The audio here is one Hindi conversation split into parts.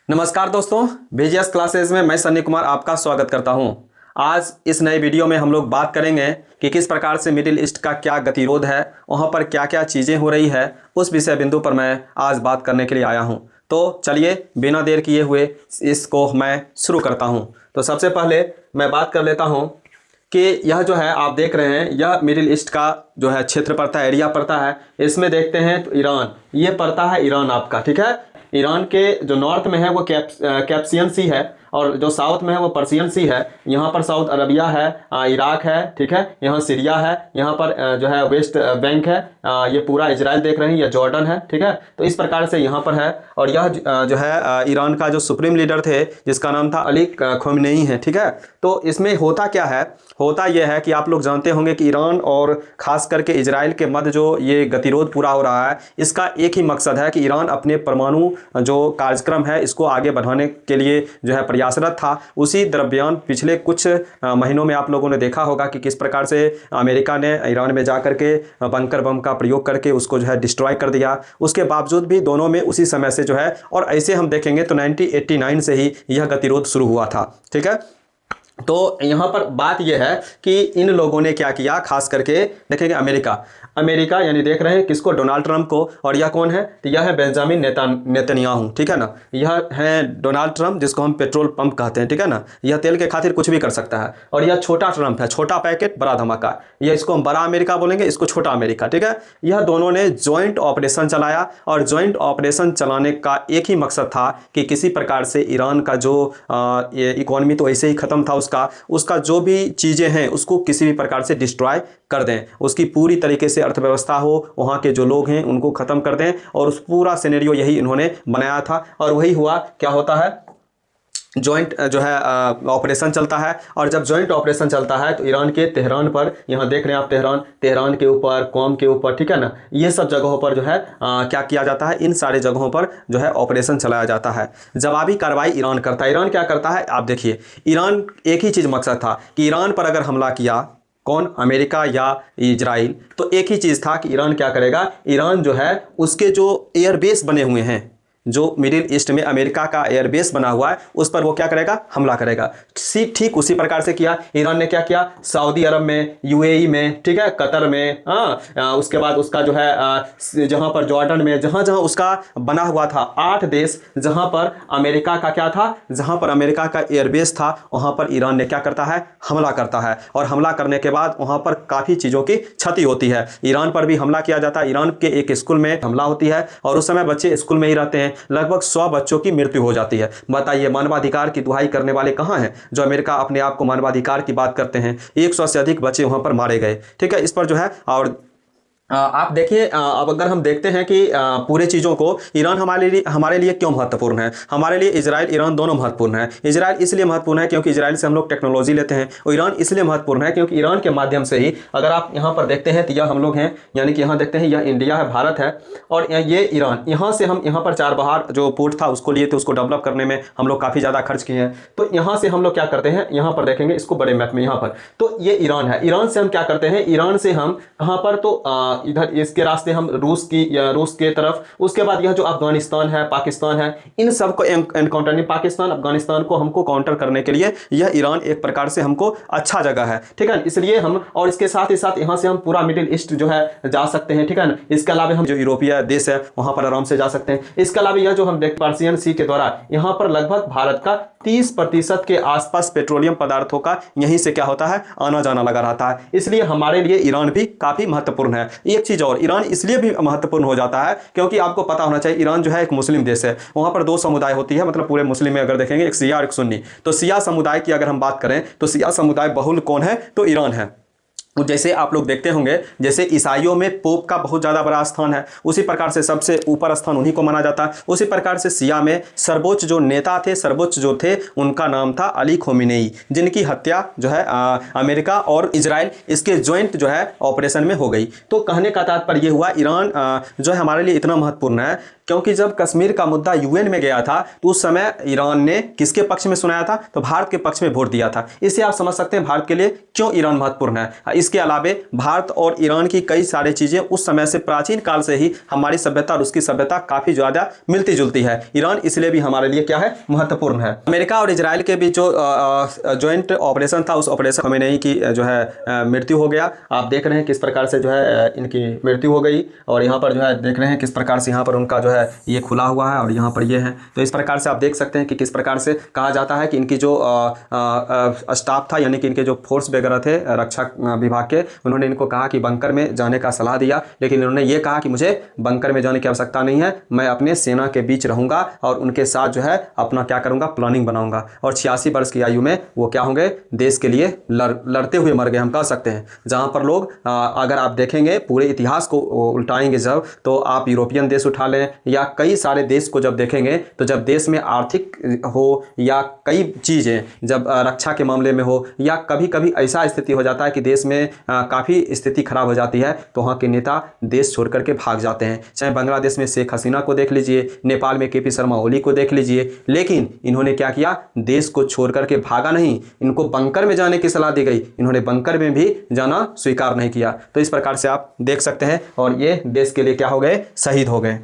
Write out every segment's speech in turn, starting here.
नमस्कार दोस्तों, बीजीएस क्लासेस में मैं सन्नी कुमार आपका स्वागत करता हूं। आज इस नए वीडियो में हम लोग बात करेंगे कि किस प्रकार से मिडिल ईस्ट का क्या गतिरोध है, वहां पर क्या क्या चीज़ें हो रही है, उस विषय बिंदु पर मैं आज बात करने के लिए आया हूं। तो चलिए बिना देर किए हुए इसको मैं शुरू करता हूं। तो सबसे पहले मैं बात कर लेता हूं कि यह जो है आप देख रहे हैं, यह मिडिल ईस्ट का जो है क्षेत्र पड़ता है, एरिया पड़ता है। इसमें देखते हैं तो ईरान, ये पड़ता है ईरान आपका, ठीक है। ईरान के जो नॉर्थ में है वो कैप्सियन सी है, और जो साउथ में है वो पर्शियन सी है। यहाँ पर सऊदी अरबिया है, इराक है, ठीक है। यहाँ सीरिया है, यहाँ पर जो है वेस्ट बैंक है, ये पूरा इजराइल देख रहे हैं, ये जॉर्डन है, ठीक है। तो इस प्रकार से यहाँ पर है। और यह जो है ईरान का जो सुप्रीम लीडर थे जिसका नाम था अली खोमेनी है, ठीक है। तो इसमें होता क्या है, होता यह है कि आप लोग जानते होंगे कि ईरान और ख़ास करके इजराइल के मध्य जो ये गतिरोध पूरा हो रहा है, इसका एक ही मकसद है कि ईरान अपने परमाणु जो कार्यक्रम है इसको आगे बढ़ाने के लिए जो है प्रयासरत था। उसी दरमियान पिछले कुछ महीनों में आप लोगों ने देखा होगा कि किस प्रकार से अमेरिका ने ईरान में जा करके बंकर बम का प्रयोग करके उसको जो है डिस्ट्रॉय कर दिया। उसके बावजूद भी दोनों में उसी समय से जो है, और ऐसे हम देखेंगे तो 1989 से ही यह गतिरोध शुरू हुआ था, ठीक है। तो यहाँ पर बात यह है कि इन लोगों ने क्या किया, खास करके देखेंगे अमेरिका यानी देख रहे हैं किसको, डोनाल्ड ट्रंप को। और यह कौन है, तो यह है बेंजामिन नेतन्याहू, ठीक है ना। यह है डोनाल्ड ट्रंप जिसको हम पेट्रोल पंप कहते हैं, ठीक है ना। यह तेल के खातिर कुछ भी कर सकता है। और यह छोटा ट्रंप है, छोटा पैकेट बड़ा धमाका। यह इसको हम बड़ा अमेरिका बोलेंगे, इसको छोटा अमेरिका, ठीक है। यह दोनों ने ज्वाइंट ऑपरेशन चलाया, और ज्वाइंट ऑपरेशन चलाने का एक ही मकसद था कि किसी प्रकार से ईरान का जो इकोनॉमी तो ऐसे ही ख़त्म था, उसका जो भी चीज़ें हैं उसको किसी भी प्रकार से डिस्ट्रॉय कर दें, उसकी पूरी तरीके से अर्थव्यवस्था हो, वहाँ के जो लोग हैं उनको ख़त्म कर दें। और उस पूरा सिनेरियो यही इन्होंने बनाया था, और वही हुआ। क्या होता है, जॉइंट जो है ऑपरेशन चलता है। और जब जॉइंट ऑपरेशन चलता है तो ईरान के तेहरान पर, यहाँ देख रहे हैं आप तेहरान के ऊपर, कौम के ऊपर, ठीक है ना, ये सब जगहों पर जो है क्या किया जाता है, इन सारे जगहों पर जो है ऑपरेशन चलाया जाता है। जवाबी कार्रवाई ईरान करता है। ईरान क्या करता है, आप देखिए, ईरान एक ही चीज़ मकसद था कि ईरान पर अगर हमला किया, कौन, अमेरिका या इजराइल, तो एक ही चीज़ था कि ईरान क्या करेगा, ईरान जो है उसके जो एयरबेस बने हुए हैं, जो मिडिल ईस्ट में अमेरिका का एयरबेस बना हुआ है, उस पर वो क्या करेगा, हमला करेगा। ठीक उसी प्रकार से किया। ईरान ने क्या किया, सऊदी अरब में, यूएई में, ठीक है, कतर में, उसके बाद उसका जो है जहां पर जॉर्डन में, जहां जहां उसका बना हुआ था 8 देश जहां पर अमेरिका का क्या था, जहां पर अमेरिका का एयरबेस था, वहां पर ईरान ने क्या करता है, हमला करता है। और हमला करने के बाद वहां पर काफ़ी चीज़ों की क्षति होती है। ईरान पर भी हमला किया जाता है। ईरान के एक स्कूल में हमला होती है, और उस समय बच्चे स्कूल में ही रहते हैं। लगभग 100 बच्चों की मृत्यु हो जाती है। बताइए, मानवाधिकार की दुहाई करने वाले कहां हैं जो अमेरिका अपने आप को मानवाधिकार की बात करते हैं। 100 से अधिक बच्चे वहां पर मारे गए, ठीक है। इस पर जो है, और आप देखिए, अब अगर हम देखते हैं कि पूरे चीज़ों को, ईरान हमारे लिए क्यों महत्वपूर्ण है। हमारे लिए इजराइल, ईरान दोनों महत्वपूर्ण है। इजराइल इसलिए महत्वपूर्ण है क्योंकि इजराइल से हम लोग टेक्नोलॉजी लेते हैं, और ईरान इसलिए महत्वपूर्ण है क्योंकि ईरान के माध्यम से ही, अगर आप यहाँ पर देखते हैं तो यह हम लोग हैं, यानी कि यहाँ देखते हैं यह इंडिया है, भारत है, और ये ईरान। यहाँ से हम यहाँ पर चार बहार जो पोर्ट था उसको लिए थे, उसको डेवलप करने में हम लोग काफ़ी ज़्यादा खर्च किए हैं। तो यहाँ से हम लोग क्या करते हैं, यहाँ पर देखेंगे इसको बड़े मैप में, यहाँ पर तो ये ईरान है। ईरान से हम क्या करते हैं, ईरान से हम यहाँ पर तो इधर इसके रास्ते हम रूस के तरफ, उसके बाद यह जो अफगानिस्तान है, पाकिस्तान है, इन सब को एनकाउंटर नहीं, पाकिस्तान अफगानिस्तान को हमको काउंटर करने के लिए यह ईरान एक प्रकार से हमको अच्छा जगह है, ठीक है। इसलिए हम, और इसके साथ ही साथ यहाँ से हम पूरा मिडिल ईस्ट जो है जा सकते हैं, ठीक है ना। इसके अलावा हम जो यूरोपीय देश है वहाँ पर आराम से जा सकते हैं। इसके अलावा यह जो हम देख, पर्शियन सी के द्वारा यहाँ पर लगभग भारत का 30% के आसपास पेट्रोलियम पदार्थों का यहीं से क्या होता है, आना जाना लगा रहता है। इसलिए हमारे लिए ईरान भी काफ़ी महत्वपूर्ण है। एक चीज़ और, ईरान इसलिए भी महत्वपूर्ण हो जाता है क्योंकि आपको पता होना चाहिए, ईरान जो है एक मुस्लिम देश है। वहाँ पर 2 समुदाय होती है, मतलब पूरे मुस्लिम में अगर देखेंगे, एक शिया और एक सुन्नी। तो शिया समुदाय की अगर हम बात करें तो शिया समुदाय बहुल कौन है, तो ईरान है। जैसे आप लोग देखते होंगे, जैसे ईसाइयों में पोप का बहुत ज़्यादा बड़ा स्थान है, उसी प्रकार से सबसे ऊपर स्थान उन्हीं को माना जाता है। उसी प्रकार से शिया में सर्वोच्च जो नेता थे, सर्वोच्च जो थे, उनका नाम था अली खोमेनी, जिनकी हत्या जो है अमेरिका और इजराइल इसके ज्वाइंट जो है ऑपरेशन में हो गई। तो कहने का तात्पर्य ये हुआ, ईरान जो है हमारे लिए इतना महत्वपूर्ण है क्योंकि जब कश्मीर का मुद्दा यूएन में गया था तो उस समय ईरान ने किसके पक्ष में सुनाया था, तो भारत के पक्ष में वोट दिया था। इससे आप समझ सकते हैं भारत के लिए क्यों ईरान महत्वपूर्ण है। इसके अलावे भारत और ईरान की कई सारी चीज़ें उस समय से प्राचीन काल से ही हमारी सभ्यता और उसकी सभ्यता काफ़ी ज़्यादा मिलती जुलती है। ईरान इसलिए भी हमारे लिए क्या है, महत्वपूर्ण है। अमेरिका और इजराइल के बीच जो ज्वाइंट ऑपरेशन था, उस ऑपरेशन खमेनेई की जो है मृत्यु हो गया। आप देख रहे हैं किस प्रकार से जो है इनकी मृत्यु हो गई, और यहाँ पर जो है देख रहे हैं किस प्रकार से यहाँ पर उनका जो है ये खुला हुआ है और यहाँ पर ये है। तो इस प्रकार से आप देख सकते हैं कि किस प्रकार से कहा जाता है कि इनकी जो स्टाफ था, यानी कि इनके जो फोर्स वगैरह थे रक्षा विभाग के, उन्होंने इनको कहा कि बंकर में जाने का सलाह दिया, लेकिन इन्होंने ये कहा कि मुझे बंकर में जाने की आवश्यकता नहीं है, मैं अपने सेना के बीच रहूँगा और उनके साथ जो है अपना क्या करूँगा, प्लानिंग बनाऊँगा। और 86 वर्ष की आयु में वो क्या होंगे, देश के लिए लड़ते हुए मर गए, हम कह सकते हैं। जहाँ पर लोग अगर आप देखेंगे पूरे इतिहास को उल्टाएंगे जब, तो आप यूरोपियन देश उठा लें या कई सारे देश को जब देखेंगे, तो जब देश में आर्थिक हो या कई चीज़ें जब रक्षा के मामले में हो, या कभी कभी ऐसा स्थिति हो जाता है कि देश में काफ़ी स्थिति खराब हो जाती है, तो वहाँ के नेता देश छोड़ करके भाग जाते हैं। चाहे बांग्लादेश में शेख हसीना को देख लीजिए, नेपाल में केपी शर्मा ओली को देख लीजिए, लेकिन इन्होंने क्या किया, देश को छोड़ करके भागा नहीं, इनको बंकर में जाने की सलाह दी गई, इन्होंने बंकर में भी जाना स्वीकार नहीं किया। तो इस प्रकार से आप देख सकते हैं, और ये देश के लिए क्या हो गए, शहीद हो गए।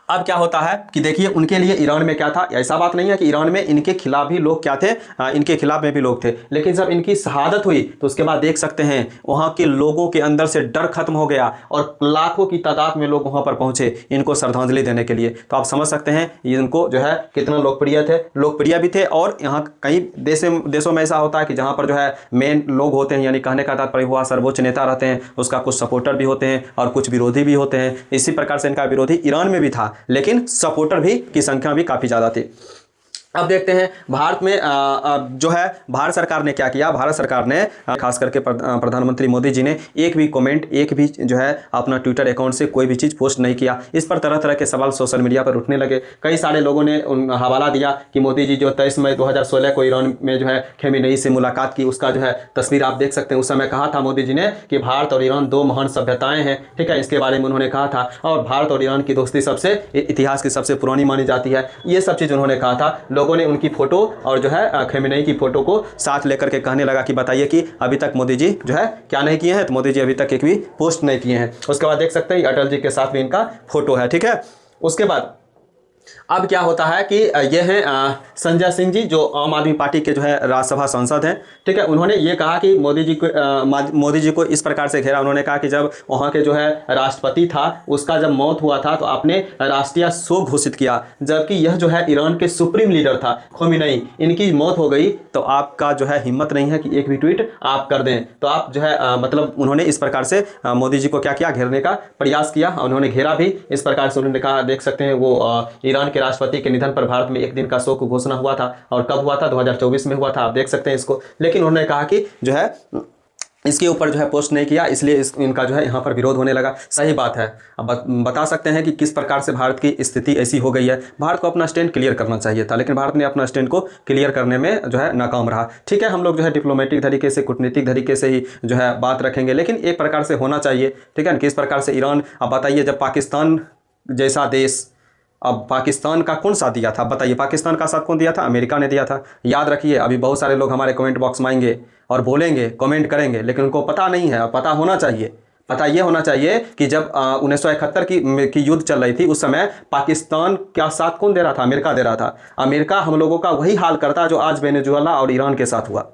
अब क्या होता है कि देखिए उनके लिए ईरान में क्या था, ऐसा बात नहीं है कि ईरान में इनके खिलाफ भी लोग क्या थे, इनके खिलाफ में भी लोग थे, लेकिन जब इनकी शहादत हुई तो उसके बाद देख सकते हैं वहाँ के लोगों के अंदर से डर खत्म हो गया और लाखों की तादाद में लोग वहाँ पर पहुँचे इनको श्रद्धांजलि देने के लिए। तो आप समझ सकते हैं इनको जो है कितना लोकप्रिय भी थे। और यहाँ कई देशों में ऐसा होता है कि जहाँ पर जो है मेन लोग होते हैं, यानी कहने का तात्पर्य हुआ सर्वोच्च नेता रहते हैं, उसका कुछ सपोर्टर भी होते हैं और कुछ विरोधी भी होते हैं। इसी प्रकार से इनका विरोधी ईरान में भी था, लेकिन सपोर्टर भी की संख्या भी काफ़ी ज़्यादा थी। अब देखते हैं भारत में जो है भारत सरकार ने क्या किया। भारत सरकार ने खास करके प्रधानमंत्री मोदी जी ने एक भी कमेंट, एक भी जो है अपना ट्विटर अकाउंट से कोई भी चीज़ पोस्ट नहीं किया। इस पर तरह तरह के सवाल सोशल मीडिया पर उठने लगे। कई सारे लोगों ने हवाला दिया कि मोदी जी जो 23 मई 2016 को ईरान में जो है खमेनेई से मुलाकात की, उसका जो है तस्वीर आप देख सकते हैं। उस समय कहा था मोदी जी ने कि भारत और ईरान दो महान सभ्यताएं हैं, ठीक है, इसके बारे में उन्होंने कहा था। और भारत और ईरान की दोस्ती सबसे इतिहास की सबसे पुरानी मानी जाती है, ये सब चीज़ उन्होंने कहा था। लोगों ने उनकी फोटो और जो है खमेनेई की फोटो को साथ लेकर के कहने लगा कि बताइए कि अभी तक मोदी जी जो है क्या नहीं किए हैं। तो मोदी जी अभी तक एक भी पोस्ट नहीं किए हैं। उसके बाद देख सकते हैं अटल जी के साथ भी इनका फोटो है, ठीक है। उसके बाद अब क्या होता है कि ये हैं संजय सिंह जी, जो आम आदमी पार्टी के जो है राज्यसभा सांसद हैं, ठीक है। उन्होंने ये कहा कि मोदी जी को इस प्रकार से घेरा। उन्होंने कहा कि जब वहाँ के जो है राष्ट्रपति था, उसका जब मौत हुआ था तो आपने राष्ट्रीय शोक घोषित किया, जबकि यह जो है ईरान के सुप्रीम लीडर था खमेनेई, इनकी मौत हो गई, तो आपका जो है हिम्मत नहीं है कि एक भी ट्वीट आप कर दें। तो आप जो है मतलब उन्होंने इस प्रकार से मोदी जी को क्या किया, घेरने का प्रयास किया। उन्होंने घेरा भी इस प्रकार से। उन्होंने कहा, देख सकते हैं वो ईरान के राष्ट्रपति के निधन पर भारत में एक दिन का शोक घोषणा हुआ था, और कब हुआ था, 2024 में हुआ था, आप देख सकते हैं इसको। लेकिन उन्होंने कहा कि जो है इसके ऊपर जो है पोस्ट नहीं किया, इसलिए इनका जो है यहाँ पर विरोध होने लगा। सही बात है। अब बता सकते हैं कि किस प्रकार से भारत की स्थिति ऐसी हो गई है। भारत को अपना स्टैंड क्लियर करना चाहिए था, लेकिन भारत ने अपना स्टैंड को क्लियर करने में जो है नाकाम रहा। ठीक है, हम लोग जो है डिप्लोमेटिक तरीके से, कूटनीतिक तरीके से ही जो है बात रखेंगे, लेकिन एक प्रकार से होना चाहिए, ठीक है। किस प्रकार से ईरान, अब बताइए, जब पाकिस्तान जैसा देश, अब पाकिस्तान का कौन साथ दिया था, बताइए, पाकिस्तान का साथ कौन दिया था, अमेरिका ने दिया था। याद रखिए, अभी बहुत सारे लोग हमारे कमेंट बॉक्स में आएंगे और बोलेंगे, कमेंट करेंगे, लेकिन उनको पता नहीं है। पता होना चाहिए, पता ये होना चाहिए कि जब 1971 की युद्ध चल रही थी, उस समय पाकिस्तान का साथ कौन दे रहा था, अमेरिका दे रहा था। अमेरिका हम लोगों का वही हाल करता जो आज वेनेजुएला और ईरान के साथ हुआ,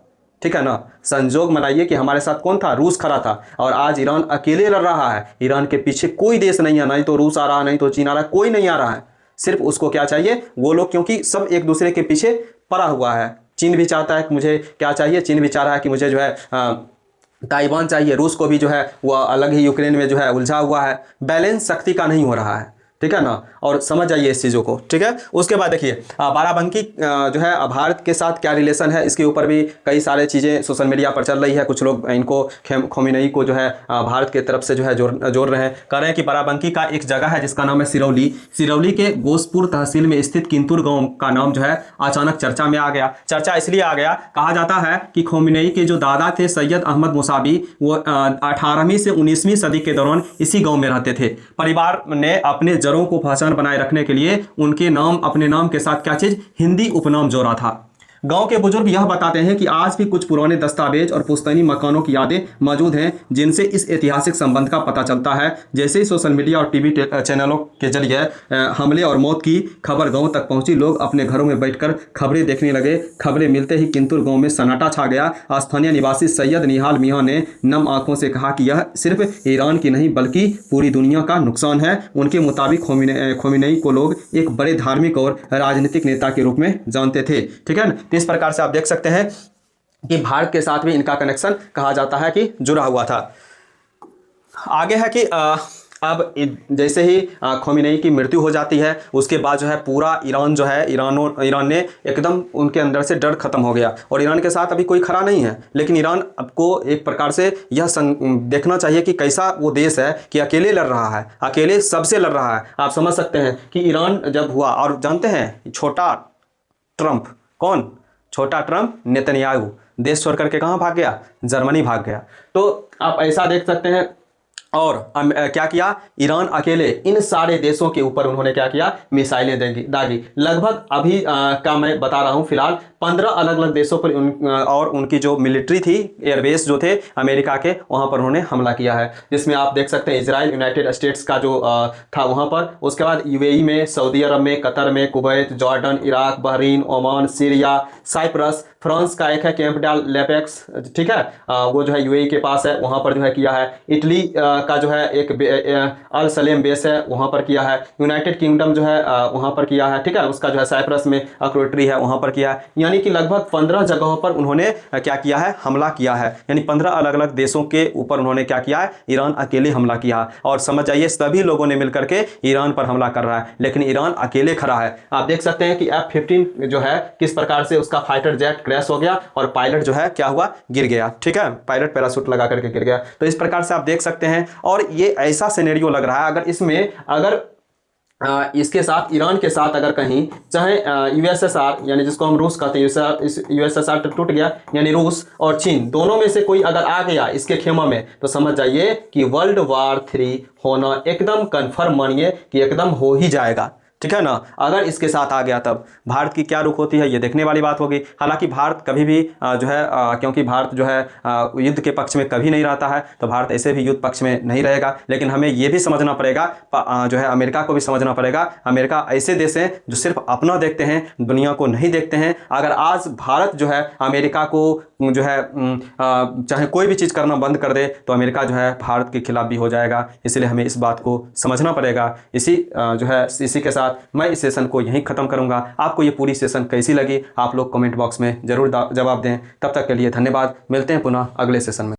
ठीक है ना। संजोग मनाइए कि हमारे साथ कौन था, रूस खड़ा था, और आज ईरान अकेले लड़ रहा है। ईरान के पीछे कोई देश नहीं है, नहीं तो रूस आ रहा है, नहीं तो चीन आ रहा है, कोई नहीं आ रहा है। सिर्फ उसको क्या चाहिए, वो लोग, क्योंकि सब एक दूसरे के पीछे पड़ा हुआ है। चीन भी चाहता है कि मुझे क्या चाहिए, चीन भी चाह रहा है कि मुझे जो है ताइवान चाहिए। रूस को भी जो है वो अलग ही यूक्रेन में जो है उलझा हुआ है। बैलेंस शक्ति का नहीं हो रहा है, ठीक है ना। और समझ जाइए इस चीज़ों को, ठीक है। उसके बाद देखिए बाराबंकी जो है भारत के साथ क्या रिलेशन है, इसके ऊपर भी कई सारे चीज़ें सोशल मीडिया पर चल रही है। कुछ लोग इनको खमेनेई को जो है भारत के तरफ से जो है जोड़ रहे हैं। कह रहे हैं कि बाराबंकी का एक जगह है जिसका नाम है सिरौली। सिरौली के गोसपुर तहसील में स्थित किंतुर गाँव का नाम जो है अचानक चर्चा में आ गया। चर्चा इसलिए आ गया, कहा जाता है कि खमेनेई के जो दादा थे सैयद अहमद मुसावी, वो 18वीं से 19वीं सदी के दौरान इसी गाँव में रहते थे। परिवार ने अपने जड़ों को पहचान बनाए रखने के लिए उनके नाम, अपने नाम के साथ क्या चीज़, हिंदी उपनाम जोड़ा था। गांव के बुजुर्ग यह बताते हैं कि आज भी कुछ पुराने दस्तावेज और पुश्तैनी मकानों की यादें मौजूद हैं जिनसे इस ऐतिहासिक संबंध का पता चलता है। जैसे ही सोशल मीडिया और टीवी चैनलों के जरिए हमले और मौत की खबर गांव तक पहुंची, लोग अपने घरों में बैठकर खबरें देखने लगे। खबरें मिलते ही किंतुर गांव में सन्नाटा छा गया। स्थानीय निवासी सैयद निहाल मियां ने नम आंखों से कहा कि यह सिर्फ ईरान की नहीं बल्कि पूरी दुनिया का नुकसान है। उनके मुताबिक खोमेनी को लोग एक बड़े धार्मिक और राजनीतिक नेता के रूप में जानते थे। ठीक है ना। इस प्रकार से आप देख सकते हैं कि भारत के साथ भी इनका कनेक्शन कहा जाता है कि जुड़ा हुआ था। आगे है कि अब जैसे ही खोमेनी की मृत्यु हो जाती है, उसके बाद जो है पूरा ईरान जो है, ईरान ने एकदम उनके अंदर से डर खत्म हो गया और ईरान के साथ अभी कोई खड़ा नहीं है। लेकिन ईरान को एक प्रकार से यह देखना चाहिए कि कैसा वो देश है कि अकेले लड़ रहा है, अकेले सबसे लड़ रहा है। आप समझ सकते हैं कि ईरान जब हुआ, और जानते हैं छोटा ट्रंप, कौन छोटा ट्रंप, नेतन्याहू देश छोड़ करके कहाँ भाग गया, जर्मनी भाग गया। तो आप ऐसा देख सकते हैं। और क्या किया, ईरान अकेले इन सारे देशों के ऊपर उन्होंने क्या किया, मिसाइलें दागी। लगभग अभी का मैं बता रहा हूं, फिलहाल 15 अलग अलग देशों पर और उनकी जो मिलिट्री थी, एयरबेस जो थे अमेरिका के, वहां पर उन्होंने हमला किया है। जिसमें आप देख सकते हैं इजराइल, यूनाइटेड स्टेट्स का जो था वहां पर, उसके बाद यूएई में, सऊदी अरब में, कतर में, Kuwait, Jordan, Iraq, Bahrain, Oman, Syria, Cyprus, France का एक है कैंप डाल लेपेक्स, ठीक है, वो जो है यूएई के पास है, वहां पर जो है किया है। इटली का जो है एक अल सलेम बेस है, वहां पर किया है। यूनाइटेड किंगडम जो है वहां पर किया है, ठीक है, उसका जो है साइप्रस में अक्रोटरी है, वहां पर किया है। यानी कि लगभग 15 जगहों पर उन्होंने क्या किया है, हमला किया है। यानी 15 अलग अलग देशों के ऊपर उन्होंने क्या किया है, ईरान अकेले हमला किया। और समझ जाइए सभी लोगों ने मिलकर के ईरान पर हमला कर रहा है, लेकिन ईरान अकेले खड़ा है। आप देख सकते हैं कि F-15 जो है किस प्रकार से उसका फाइटर जेट क्रैश हो गया और पायलट जो है क्या हुआ, गिर गया। ठीक है, पायलट पैराशूट लगा करके गिर गया। तो इस प्रकार से आप देख सकते हैं। और ये ऐसा सिनेरियो लग रहा है, अगर इसमें इसके साथ, ईरान के साथ अगर कहीं चाहे यूएसएसआर, यानी जिसको हम रूस कहते हैं, यूएसएसआर टूट गया, यानी रूस और चीन दोनों में से कोई अगर आ गया इसके खेमा में, तो समझ जाइए कि वर्ल्ड वार 3 होना एकदम कंफर्म, मानिए कि एकदम हो ही जाएगा। ठीक है ना। अगर इसके साथ आ गया तब भारत की क्या रुख होती है, ये देखने वाली बात होगी। हालांकि भारत कभी भी जो है क्योंकि भारत जो है युद्ध के पक्ष में कभी नहीं रहता है, तो भारत ऐसे भी युद्ध पक्ष में नहीं रहेगा। लेकिन हमें ये भी समझना पड़ेगा, जो है अमेरिका को भी समझना पड़ेगा। अमेरिका ऐसे देश हैं जो सिर्फ अपना देखते हैं, दुनिया को नहीं देखते हैं। अगर आज भारत जो है अमेरिका को जो है चाहे कोई भी चीज़ करना बंद कर दे, तो अमेरिका जो है भारत के खिलाफ भी हो जाएगा। इसलिए हमें इस बात को समझना पड़ेगा। इसी जो है इसी के साथ मैं इस सेशन को यहीं ख़त्म करूंगा। आपको ये पूरी सेशन कैसी लगी, आप लोग कमेंट बॉक्स में ज़रूर जवाब दें। तब तक के लिए धन्यवाद। मिलते हैं पुनः अगले सेशन में।